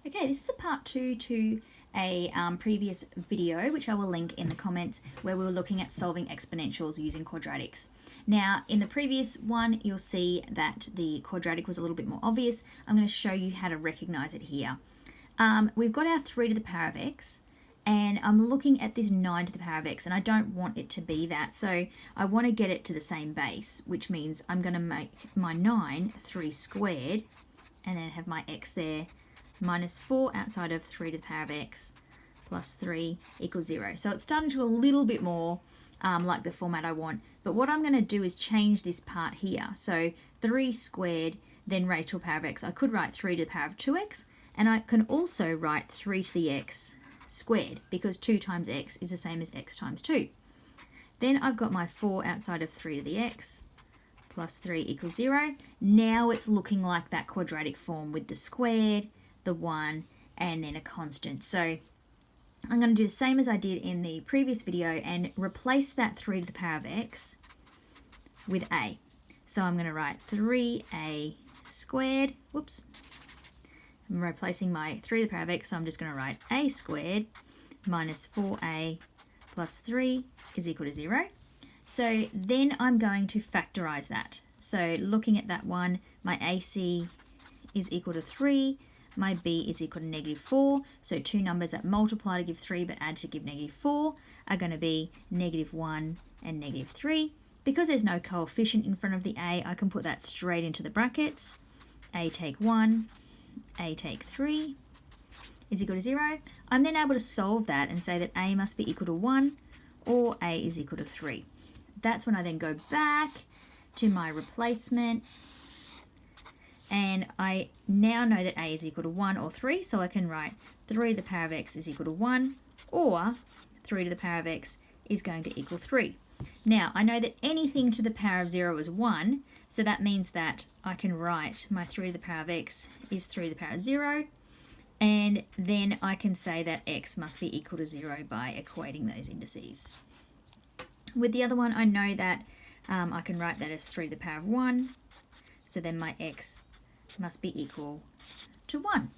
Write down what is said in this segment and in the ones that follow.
Okay, this is a part 2 to a previous video, which I will link in the comments, where we were looking at solving exponentials using quadratics. Now, in the previous one, you'll see that the quadratic was a little bit more obvious. I'm going to show you how to recognize it here. We've got our 3 to the power of x, and I'm looking at this 9 to the power of x, and I don't want it to be that. So I want to get it to the same base, which means I'm going to make my 9 3 squared, and then have my x there, minus 4 outside of 3 to the power of x plus 3 equals 0. So it's starting to a little bit more like the format I want. But what I'm going to do is change this part here. So 3 squared, then raised to a power of x. I could write 3 to the power of 2x, and I can also write 3 to the x squared, because 2 times x is the same as x times 2. Then I've got my 4 outside of 3 to the x plus 3 equals 0. Now it's looking like that quadratic form with the squared, the 1, and then a constant. So I'm going to do the same as I did in the previous video and replace that 3 to the power of x with a. So I'm going to write 3a squared. Whoops. I'm replacing my 3 to the power of x, so I'm just going to write a squared minus 4a plus 3 is equal to 0. So then I'm going to factorize that. So looking at that one, my AC is equal to 3. My b is equal to negative 4. So two numbers that multiply to give 3 but add to give negative 4 are going to be negative 1 and negative 3. Because there's no coefficient in front of the a, I can put that straight into the brackets. A take 1, a take 3 is equal to 0. I'm then able to solve that and say that a must be equal to 1 or a is equal to 3. That's when I then go back to my replacement, and I now know that a is equal to 1 or 3, so I can write 3 to the power of x is equal to 1, or 3 to the power of x is going to equal 3. Now, I know that anything to the power of 0 is 1, so that means that I can write my 3 to the power of x is 3 to the power of 0, and then I can say that x must be equal to 0 by equating those indices. With the other one, I know that I can write that as 3 to the power of 1, so then my x must be equal to 1.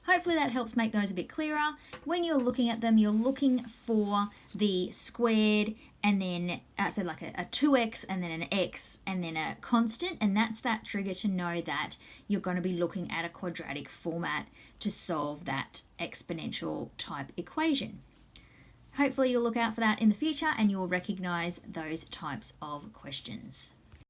Hopefully that helps make those a bit clearer. When you're looking at them, you're looking for the squared, and then so like a 2x and then an x and then a constant, and that's that trigger to know that you're going to be looking at a quadratic format to solve that exponential type equation. Hopefully you'll look out for that in the future and you'll recognize those types of questions.